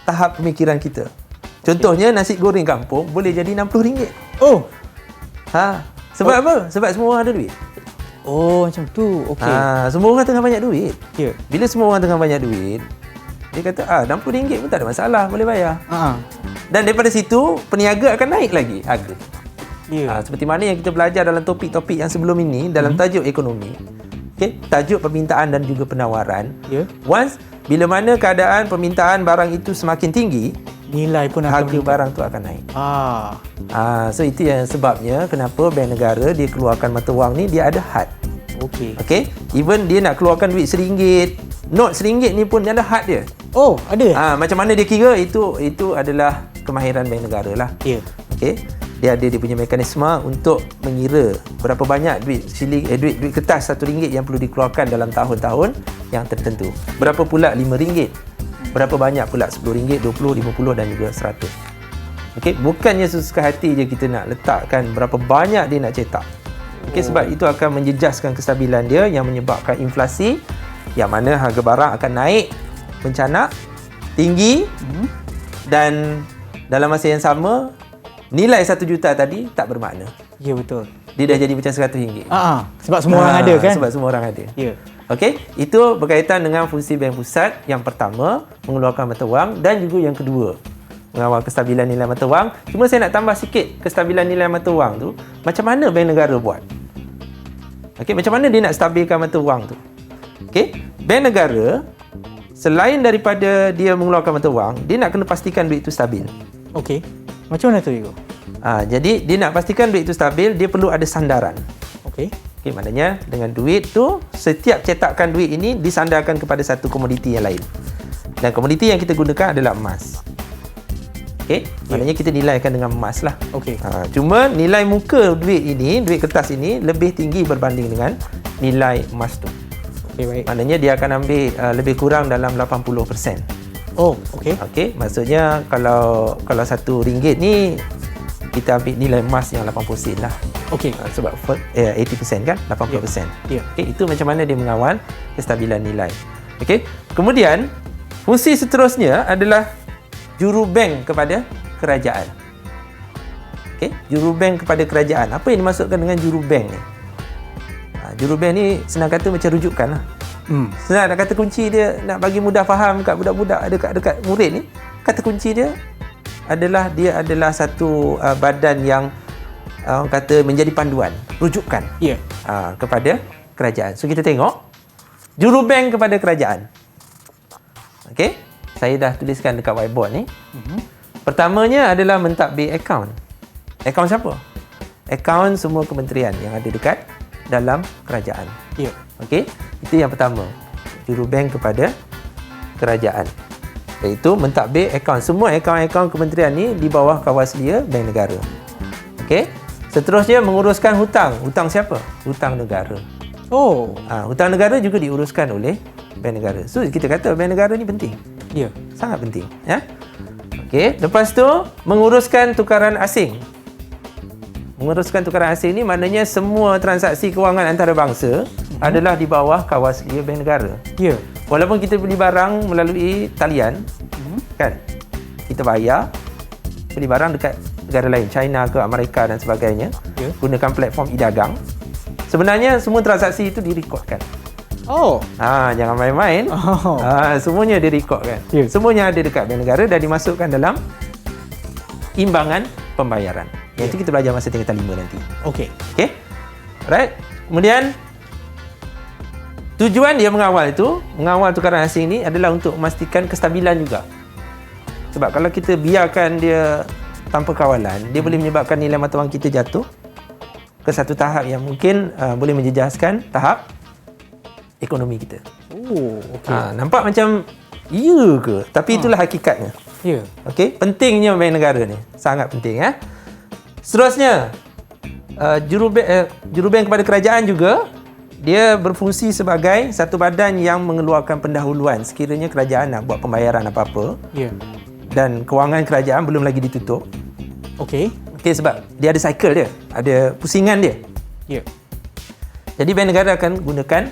tahap pemikiran kita. Contohnya nasi goreng kampung boleh jadi RM60. Sebab apa? Sebab semua orang ada duit. Macam tu. Okey. Semua orang tengah banyak duit. Ya. Bila semua orang tengah banyak duit, dia kata RM60 pun tak ada masalah, boleh bayar. Dan daripada situ peniaga akan naik lagi harga. Seperti mana yang kita belajar dalam topik-topik yang sebelum ini dalam tajuk ekonomi. Okey, tajuk permintaan dan juga penawaran. Once bila mana keadaan permintaan barang itu semakin tinggi, nilai pun akan harga barang tu akan naik. So itu yang sebabnya kenapa Bank Negara dia keluarkan mata wang ni dia ada had. Okey. Even dia nak keluarkan duit RM1, note RM1 ni pun dia ada had dia. Ada. Macam mana dia kira itu adalah kemahiran Bank Negara lah. Okey. Dia ada dia punya mekanisme untuk mengira berapa banyak duit duit kertas RM1 yang perlu dikeluarkan dalam tahun-tahun yang tertentu. Berapa pula RM5? Berapa banyak pula RM10, RM20, RM50 dan juga RM100. Okey, bukannya sesuka hati je kita nak letakkan berapa banyak dia nak cetak. Okey, sebab itu akan menjejaskan kestabilan dia yang menyebabkan inflasi yang mana harga barang akan naik mencanak tinggi dan dalam masa yang sama nilai RM1 juta tadi tak bermakna. Ya, betul. Dia dah jadi macam RM100. Sebab semua orang ada kan? Sebab semua orang ada. Ya. Okey, itu berkaitan dengan fungsi Bank Pusat. Yang pertama, mengeluarkan mata wang dan juga yang kedua, mengawal kestabilan nilai mata wang. Cuma saya nak tambah sikit kestabilan nilai mata wang tu, macam mana Bank Negara buat? Okey, macam mana dia nak stabilkan mata wang tu? Okey, Bank Negara selain daripada dia mengeluarkan mata wang, dia nak kena pastikan duit itu stabil. Okey. Macam mana tu, Igo? Jadi dia nak pastikan duit itu stabil, dia perlu ada sandaran. Okey. Okey, maknanya dengan duit tu, setiap cetakan duit ini disandarkan kepada satu komoditi yang lain. Dan komoditi yang kita gunakan adalah emas. Okey, maknanya kita nilaikan dengan emas lah. Okey. Cuma nilai muka duit ini, duit kertas ini lebih tinggi berbanding dengan nilai emas tu. Okey, baik. Maknanya dia akan ambil lebih kurang dalam 80%. Okey. Okey, maksudnya kalau RM1 ni kita ambil nilai emas yang 80% lah. Okey. Sebab 80% kan, 80%. Ya. Okey, itu macam mana dia mengawal kestabilan nilai. Okey. Kemudian fungsi seterusnya adalah jurubank kepada kerajaan. Okey, jurubank kepada kerajaan. Apa yang dimaksudkan dengan jurubank ni? Jurubank ni senang kata macam rujukan lah. Senang nak kata kunci dia, nak bagi mudah faham kat budak-budak dekat murid ni, kata kunci dia adalah satu badan yang orang kata menjadi panduan, rujukan kepada kerajaan. So kita tengok jurubank kepada kerajaan. Okey, saya dah tuliskan dekat whiteboard ni. Pertamanya adalah mentadbir akaun. Akaun siapa? Akaun semua kementerian yang ada dekat dalam kerajaan. Okey, itu yang pertama. Jurubank kepada kerajaan. Iaitu mentadbir akaun. Semua akaun-akaun kementerian ni di bawah kawal sedia Bank Negara. Okey. Seterusnya menguruskan hutang. Hutang siapa? Hutang negara. Oh. Hutang negara juga diuruskan oleh bank negara. So kita kata bank negara ni penting. Ya. Sangat penting, ya. Okey, lepas tu menguruskan tukaran asing. Menguruskan tukaran asing ni maknanya semua transaksi kewangan antarabangsa adalah di bawah kawaslia bank negara. Ya. Walaupun kita beli barang melalui talian, kan? Kita bayar beli barang dekat negara lain, China ke Amerika dan sebagainya, gunakan platform e-dagang. Sebenarnya semua transaksi itu direkodkan. Oh. Jangan main-main. Semuanya direkodkan. Semuanya ada dekat bank negara dan dimasukkan dalam imbangan pembayaran. Yang itu kita belajar masa tingkatan 5 nanti. Okey. Okey. Alright. Kemudian tujuan dia mengawal tukaran asing ni adalah untuk memastikan kestabilan juga. Sebab kalau kita biarkan dia tanpa kawalan, dia boleh menyebabkan nilai mata wang kita jatuh ke satu tahap yang mungkin boleh menjejaskan tahap ekonomi kita. Oh, okey. Nampak macam iya ke? Tapi itulah hakikatnya. Ya. Okey, pentingnya bank negara ni. Sangat penting, ya. Seterusnya, jurubank kepada kerajaan juga, dia berfungsi sebagai satu badan yang mengeluarkan pendahuluan sekiranya kerajaan nak buat pembayaran apa-apa. Ya. Dan kewangan kerajaan belum lagi ditutup. Okey. Okey, sebab dia ada cycle dia, ada pusingan dia. Ya. Jadi bank negara akan gunakan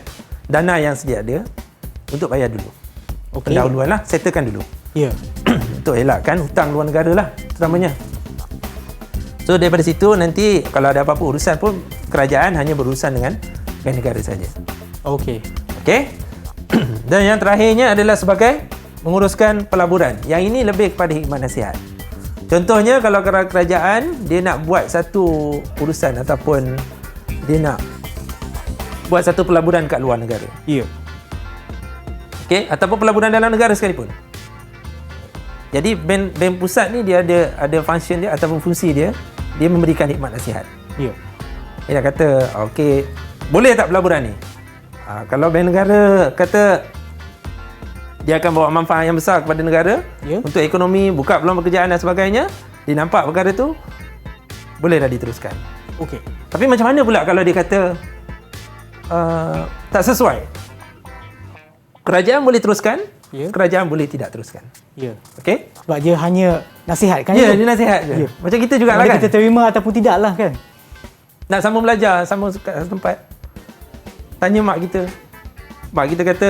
dana yang sedia ada untuk bayar dulu. Okey. Pendahuluan lah, settlekan dulu. Ya. Untuk elakkan hutang luar negara lah terutamanya. So daripada situ nanti kalau ada apa-apa urusan pun kerajaan hanya berurusan dengan bank negara saja. Okey. Okey. Dan yang terakhirnya adalah sebagai menguruskan pelaburan. Yang ini lebih kepada khidmat nasihat. Contohnya kalau kerajaan dia nak buat satu urusan ataupun dia nak buat satu pelaburan kat luar negara. Ya. Okey, ataupun pelaburan dalam negara sekalipun. Jadi bank pusat ni dia ada function dia ataupun fungsi dia, dia memberikan khidmat nasihat. Ya. Dia nak kata, okey, boleh tak pelaburan ni? Kalau bank negara kata dia akan bawa manfaat yang besar kepada negara, untuk ekonomi, buka peluang pekerjaan dan sebagainya, dia nampak perkara tu, bolehlah diteruskan. Okey. Tapi macam mana pula kalau dia kata tak sesuai? Kerajaan boleh teruskan, kerajaan boleh tidak teruskan. Ya. Okey? Sebab dia hanya nasihatkan. Ya, dia nasihat je. Macam kita juga lah kan. Kita terima ataupun tidak lah kan. Nak sambung belajar, sambung kat tempat. Tanya mak kita. Mak kita kata,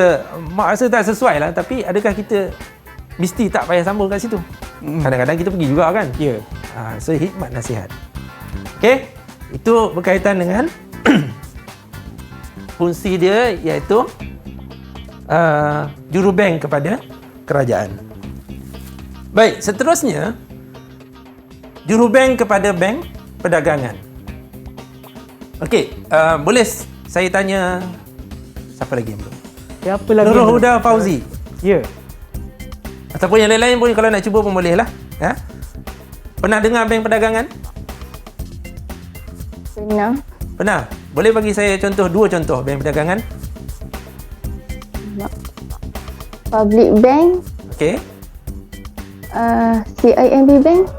mak rasa tak sesuai lah. Tapi adakah kita mesti tak payah sambung kat situ? Kadang-kadang kita pergi juga kan. Ya. So, hikmat nasihat. Okey? Itu berkaitan dengan fungsi dia iaitu jurubank kepada kerajaan. Baik, seterusnya jurubank kepada bank perdagangan. Okey, boleh saya tanya siapa lagi yang belum? Siapa lagi? Nurul Huda Fauzi. Ya. Ataupun yang lain-lain pun kalau nak cuba pun boleh lah. Ya? Pernah dengar bank perdagangan? Pernah. Pernah? Boleh bagi saya dua contoh bank perdagangan? Public Bank, Okey. CIMB Bank.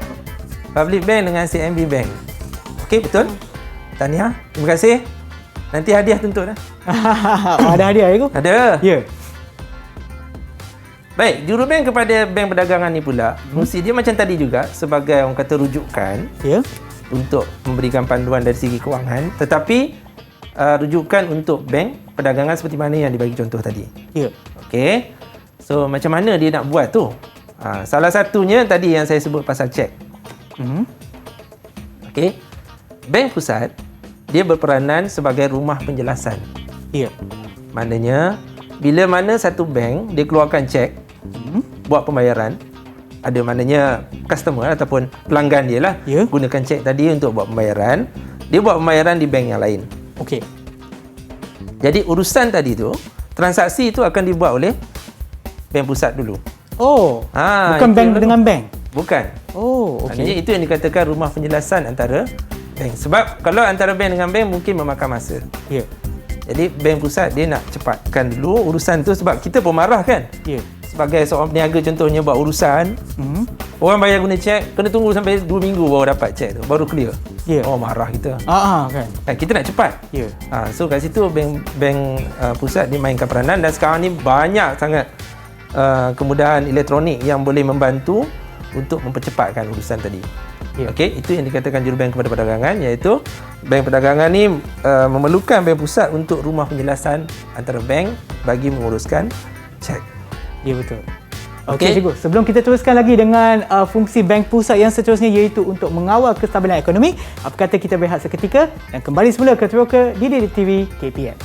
Public Bank dengan CIMB Bank. Okey, betul? Tahniah. Terima kasih. Nanti hadiah tuntut lah. Ada hadiah tu? Ada. Ya. Baik, jurubank kepada bank perdagangan ni pula, fungsi dia macam tadi juga sebagai orang kata rujukan. Ya. Untuk memberikan panduan dari segi kewangan, tetapi rujukan untuk bank perdagangan seperti mana yang dibagi contoh tadi. Ya. Okey. So macam mana dia nak buat tu? Salah satunya tadi yang saya sebut pasal cek. Okey. Bank pusat dia berperanan sebagai rumah penjelasan. Ya. Maknanya bila mana satu bank dia keluarkan cek buat pembayaran, ada maknanya customer ataupun pelanggan dia lah gunakan cek tadi untuk buat pembayaran, dia buat pembayaran di bank yang lain. Okey. Jadi urusan tadi tu, transaksi itu akan dibuat oleh bank pusat dulu. Oh. Bukan bank dengan bank. Bukan. Oh, okey. Maknanya itu yang dikatakan rumah penjelasan antara bank. Sebab kalau antara bank dengan bank mungkin memakan masa. Ya. Jadi bank pusat dia nak cepatkan dulu urusan tu sebab kita pun marah kan. Ya. Sebagai seorang peniaga contohnya buat urusan, orang bayar guna cek, kena tunggu sampai 2 minggu baru dapat cek tu, baru clear. Ya. orang marah kita. Kan. Kita nak cepat. Ya. So kat situ bank pusat dimainkan peranan, dan sekarang ni banyak sangat kemudahan elektronik yang boleh membantu untuk mempercepatkan urusan tadi. Ya. Okey, itu yang dikatakan jurubank kepada perdagangan, iaitu bank perdagangan ni memerlukan bank pusat untuk rumah penjelasan antara bank bagi menguruskan cek. Ya, betul. Okey. Cikgu, sebelum kita teruskan lagi dengan fungsi bank pusat yang seterusnya, iaitu untuk mengawal kestabilan ekonomi, apa kata kita berehat seketika dan kembali semula ke Teroka di Didik TV KPM.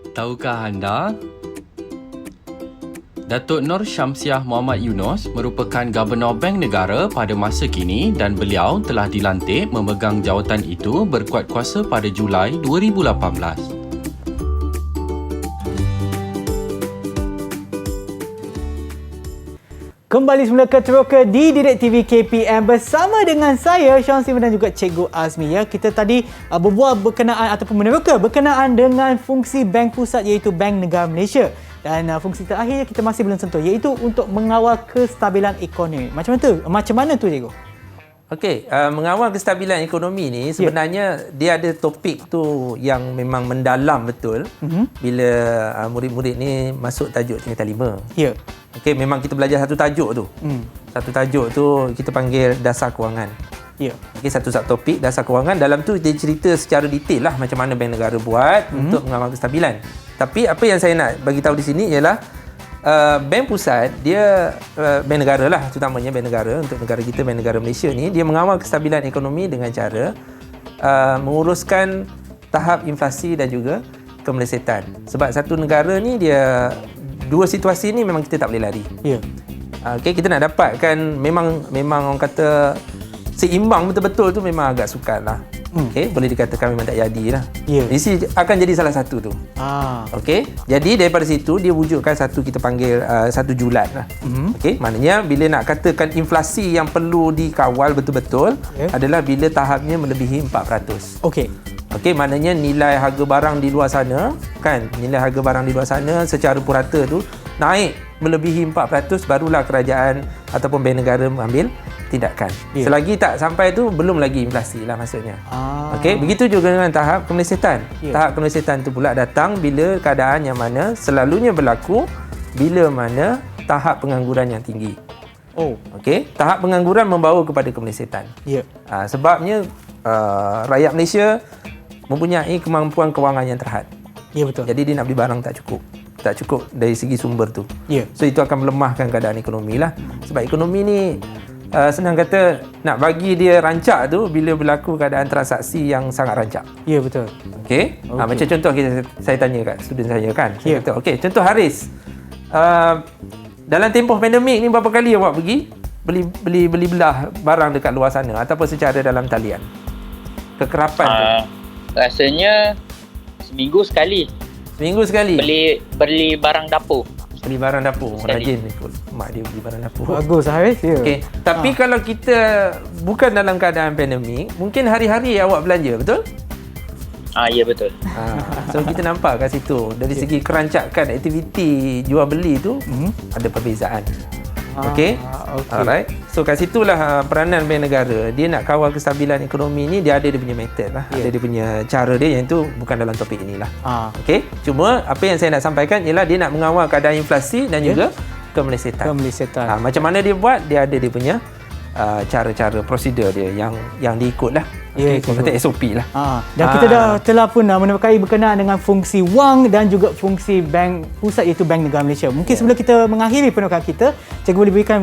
Tahukah anda? Datuk Nur Syamsiah Muhammad Yunus merupakan Gubernur Bank Negara pada masa kini dan beliau telah dilantik memegang jawatan itu berkuat kuasa pada Julai 2018. Kembali semula ke Teroka di Didik TV KPM bersama dengan saya Sean Steven dan juga Cikgu Azmi. Ya, kita tadi berbual berkenaan ataupun meneroka berkenaan dengan fungsi bank pusat, iaitu Bank Negara Malaysia. Dan fungsi terakhir kita masih belum sentuh, iaitu untuk mengawal kestabilan ekonomi. Macam mana tu Cikgu? Okey, mengawal kestabilan ekonomi ni sebenarnya dia ada topik tu yang memang mendalam betul bila murid-murid ni masuk tajuk tingkatan 5. Ya. Okey, memang kita belajar satu tajuk tu. Satu tajuk tu kita panggil dasar kewangan. Ya. Okey, satu subtopik dasar kewangan. Dalam tu dia cerita secara detail lah macam mana bank negara buat untuk mengawal kestabilan. Tapi apa yang saya nak bagi tahu di sini ialah bank pusat dia bank negara lah, terutamanya bank negara untuk negara kita, bank negara Malaysia ni, dia mengawal kestabilan ekonomi dengan cara menguruskan tahap inflasi dan juga kemelesetan. Sebab satu negara ni dia dua situasi ni memang kita tak boleh lari. Ya. Okey, kita nak dapatkan memang orang kata seimbang betul-betul tu memang agak sukar lah. Okey, boleh dikatakan memang tak jadilah. Ya. Mesti akan jadi salah satu tu. Okey, jadi daripada situ dia wujudkan satu kita panggil satu julat lah. Okey, maknanya bila nak katakan inflasi yang perlu dikawal betul-betul adalah bila tahapnya melebihi 4%. Okey, maknanya nilai harga barang di luar sana, kan, nilai harga barang di luar sana secara purata tu naik melebihi 4%, barulah kerajaan ataupun bank negara mengambil tindakan. Selagi tak sampai tu belum lagi inflasi lah maksudnya. Okey, begitu juga dengan tahap kemelesetan. Tahap kemelesetan tu pula datang bila keadaan yang mana selalunya berlaku bila mana tahap pengangguran yang tinggi. Okey, tahap pengangguran membawa kepada kemelesetan. Sebabnya rakyat Malaysia mempunyai kemampuan kewangan yang terhad. Ya, betul. Jadi dia nak beli barang tak cukup dari segi sumber tu. So itu akan melemahkan keadaan ekonomi lah. Sebab ekonomi ni senang kata nak bagi dia rancak tu bila berlaku keadaan transaksi yang sangat rancak. Ya, betul. Okey. Macam contoh saya tanya kat student saya kan. Saya kata, okey, contoh Haris. Dalam tempoh pandemik ni berapa kali awak pergi beli belah barang dekat luar sana ataupun secara dalam talian? Kekerapan tu. Rasanya seminggu sekali. Seminggu sekali? Beli barang dapur. Beli barang dapur. Rajin ikut mak dia beli barang dapur. Bagus Haris. Okey. Tapi kalau kita bukan dalam keadaan pandemik, mungkin hari-hari awak belanja, betul? Ya, betul. So kita nampak kat situ dari segi kerancakan aktiviti jual beli tu ada perbezaan. Okey. Alright. So kat situlah peranan bank negara. Dia nak kawal kestabilan ekonomi ni, dia ada dia punya method lah. Ada dia punya cara dia yang itu bukan dalam topik inilah. Okey. Cuma apa yang saya nak sampaikan ialah dia nak mengawal keadaan inflasi dan juga kemelesetan. Macam mana dia buat? Dia ada dia punya cara-cara prosedur dia yang diikut lah. Kata SOP lah. Dan kita telah pun menerokai berkenaan dengan fungsi wang dan juga fungsi bank pusat, iaitu Bank Negara Malaysia. Mungkin sebelum kita mengakhiri penerokan kita, cikgu boleh berikan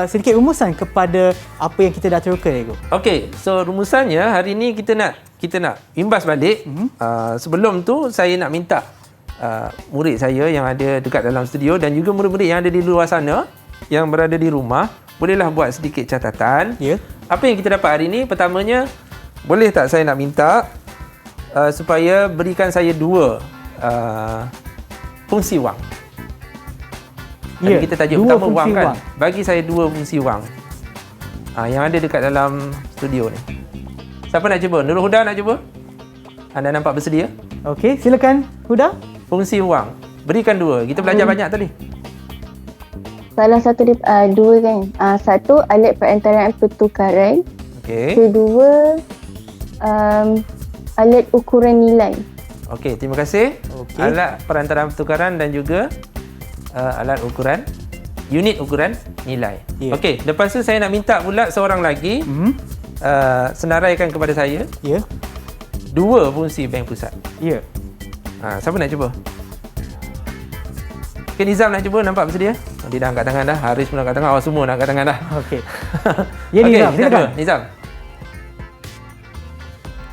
sedikit rumusan kepada apa yang kita dah teroka, cikgu. Okey, so rumusannya hari ni kita nak imbas balik. Sebelum tu saya nak minta murid saya yang ada dekat dalam studio dan juga murid-murid yang ada di luar sana yang berada di rumah, bolehlah buat sedikit catatan. Apa yang kita dapat hari ini, pertamanya, boleh tak saya nak minta supaya berikan saya dua fungsi wang. Ya, Tadi kita tajuk dua pertama fungsi wang kan. wang. Bagi saya 2 fungsi wang. Yang ada dekat dalam studio ni. Siapa nak cuba? Nurul Huda nak cuba? Anda nampak bersedia? Okey, silakan Huda. Fungsi wang. Berikan 2. Kita belajar banyak tadi. Salah satu dua kan. Satu, alat perantaraan pertukaran. Okey. Kedua, alat ukuran nilai. Okey, terima kasih. Okey. Alat perantaraan pertukaran dan juga alat ukuran, unit ukuran nilai. Ya. Okey, lepas tu saya nak minta pula seorang lagi senaraikan kepada saya Ya. 2 fungsi bank pusat. Ya. Siapa nak cuba? Okey, Nizam nak cuba, nampak bersedia? Dia dah angkat tangan dah. Haris pun angkat tangan. Semua nak angkat tangan dah. Okey. Ya, Okey, Nizam, silakan. Nizam.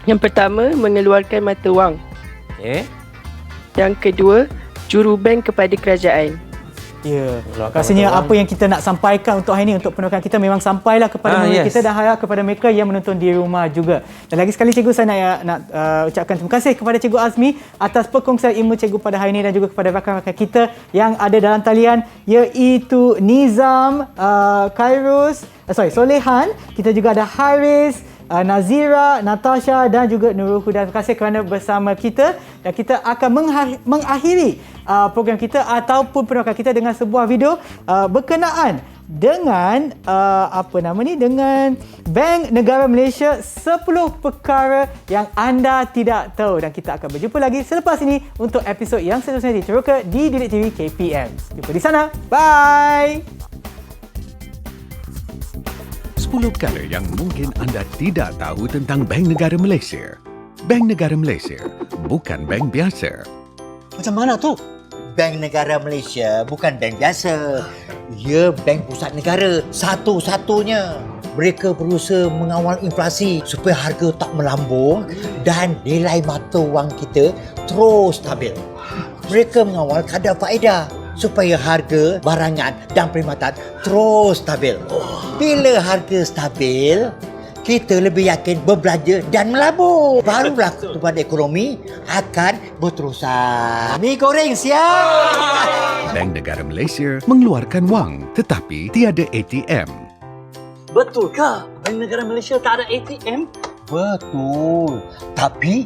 Yang pertama, mengeluarkan mata wang. Okey. Yang kedua, juru bank kepada kerajaan. Ya, Keluarkan rasanya mata wang. apa yang kita nak sampaikan untuk hari ini, untuk penonton kita memang sampailah kepada mereka kita, dan harap kepada mereka yang menonton di rumah juga. Dan lagi sekali cikgu, saya nak ucapkan terima kasih kepada Cikgu Azmi atas perkongsian ilmu cikgu pada hari ini, dan juga kepada rakan-rakan kita yang ada dalam talian, iaitu Nizam, Solehan, kita juga ada Haris, Nazira, Natasha dan juga Nurul Huda. Terima kasih kerana bersama kita, dan kita akan mengakhiri program kita ataupun penonton kita dengan sebuah video berkenaan dengan dengan Bank Negara Malaysia, 10 perkara yang anda tidak tahu, dan kita akan berjumpa lagi selepas ini untuk episod yang seterusnya di Teroka di Didik TV KPM. Jumpa di sana. Bye. 10 perkara yang mungkin anda tidak tahu tentang Bank Negara Malaysia. Bank Negara Malaysia bukan bank biasa. Macam mana tu? Bank Negara Malaysia bukan bank biasa. Ia bank pusat negara, satu-satunya. Mereka berusaha mengawal inflasi supaya harga tak melambung dan nilai mata wang kita terus stabil. Mereka mengawal kadar faedah supaya harga barangan dan perkhidmatan terus stabil. Bila harga stabil, kita lebih yakin berbelanja dan melabur. Barulah pertumbuhan ekonomi akan berterusan. Mi goreng siap! Bank Negara Malaysia mengeluarkan wang tetapi tiada ATM. Betulkah Bank Negara Malaysia tak ada ATM? Betul. Tapi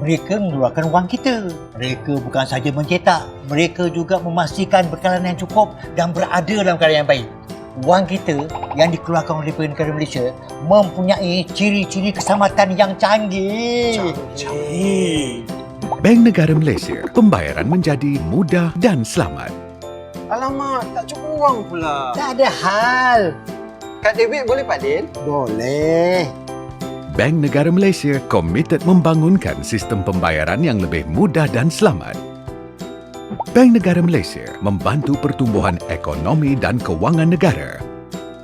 mereka mengeluarkan wang kita. Mereka bukan saja mencetak, mereka juga memastikan bekalan yang cukup dan berada dalam keadaan yang baik. Wang kita yang dikeluarkan oleh Bank Negara Malaysia mempunyai ciri-ciri keselamatan yang canggih. Bank Negara Malaysia, pembayaran menjadi mudah dan selamat. Alamak, tak cukup wang pula. Tak ada hal. Kad debit boleh Pak Din? Boleh. Bank Negara Malaysia komited membangunkan sistem pembayaran yang lebih mudah dan selamat. Bank Negara Malaysia membantu pertumbuhan ekonomi dan kewangan negara.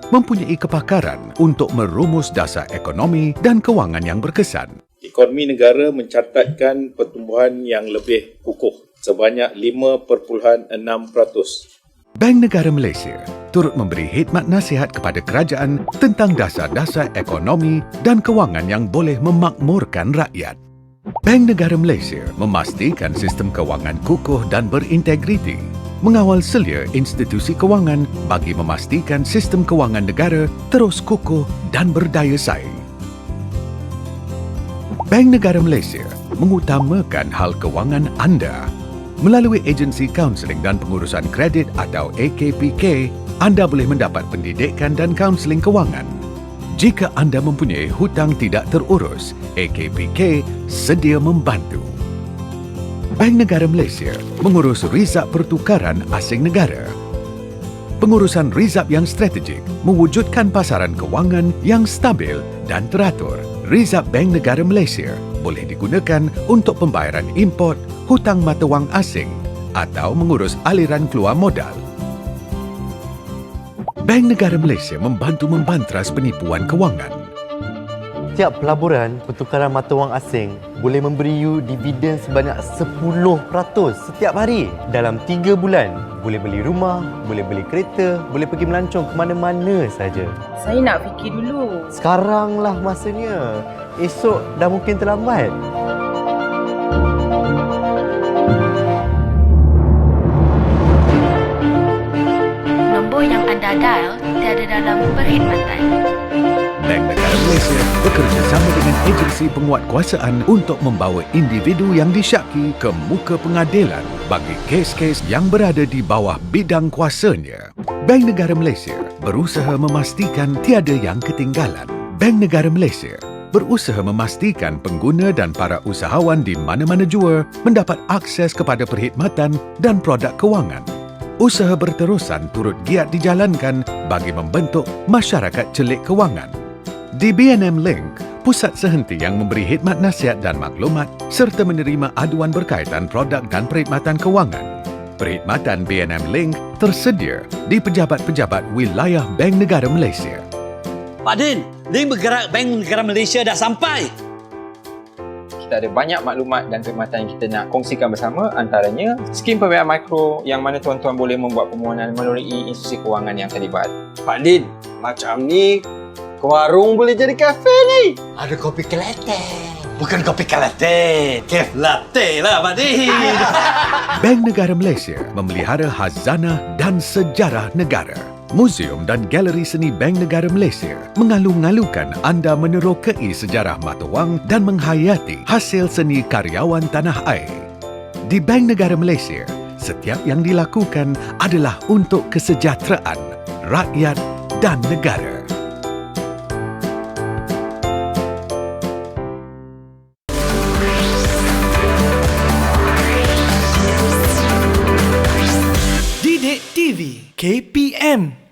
Mempunyai kepakaran untuk merumus dasar ekonomi dan kewangan yang berkesan. Ekonomi negara mencatatkan pertumbuhan yang lebih kukuh sebanyak 5.6%. Bank Negara Malaysia turut memberi khidmat nasihat kepada kerajaan tentang dasar-dasar ekonomi dan kewangan yang boleh memakmurkan rakyat. Bank Negara Malaysia memastikan sistem kewangan kukuh dan berintegriti, mengawal selia institusi kewangan bagi memastikan sistem kewangan negara terus kukuh dan berdaya saing. Bank Negara Malaysia mengutamakan hal kewangan anda. Melalui agensi kaunseling dan pengurusan kredit atau AKPK, anda boleh mendapat pendidikan dan kaunseling kewangan. Jika anda mempunyai hutang tidak terurus, AKPK sedia membantu. Bank Negara Malaysia mengurus rizab pertukaran asing negara. Pengurusan rizab yang strategik mewujudkan pasaran kewangan yang stabil dan teratur. Rizab Bank Negara Malaysia boleh digunakan untuk pembayaran import, hutang mata wang asing atau mengurus aliran keluar modal. Bank Negara Malaysia membantu membantras penipuan kewangan. Setiap pelaburan pertukaran mata wang asing boleh memberi you dividen sebanyak 10% setiap hari. Dalam 3 bulan, boleh beli rumah, boleh beli kereta, boleh pergi melancong ke mana-mana saja. Saya nak fikir dulu. Sekaranglah masanya. Esok dah mungkin terlambat. adil tiada dalam perkhidmatan. Bank Negara Malaysia bekerjasama dengan agensi penguatkuasaan untuk membawa individu yang disyaki ke muka pengadilan bagi kes-kes yang berada di bawah bidang kuasanya. Bank Negara Malaysia berusaha memastikan tiada yang ketinggalan. Bank Negara Malaysia berusaha memastikan pengguna dan para usahawan di mana-mana jua mendapat akses kepada perkhidmatan dan produk kewangan. Usaha berterusan turut giat dijalankan bagi membentuk masyarakat celik kewangan. Di BNM Link, pusat sehenti yang memberi khidmat nasihat dan maklumat serta menerima aduan berkaitan produk dan perkhidmatan kewangan. Perkhidmatan BNM Link tersedia di pejabat-pejabat wilayah Bank Negara Malaysia. Pak Din, link bergerak Bank Negara Malaysia dah sampai. Kita ada banyak maklumat dan perkhidmatan yang kita nak kongsikan bersama, antaranya skim pembiayaan mikro yang mana tuan-tuan boleh membuat permohonan melalui institusi kewangan yang terlibat. Pak Din, macam ni warung boleh jadi kafe ni. Ada kopi kelate. Bukan kopi kelate, kef latte lah Pak Din. Bank Negara Malaysia memelihara khazanah dan sejarah negara. Museum dan galeri seni Bank Negara Malaysia mengalu-ngalukan anda menerokai sejarah mata wang dan menghayati hasil seni karyawan tanah air. Di Bank Negara Malaysia, setiap yang dilakukan adalah untuk kesejahteraan rakyat dan negara. Didik TV KPM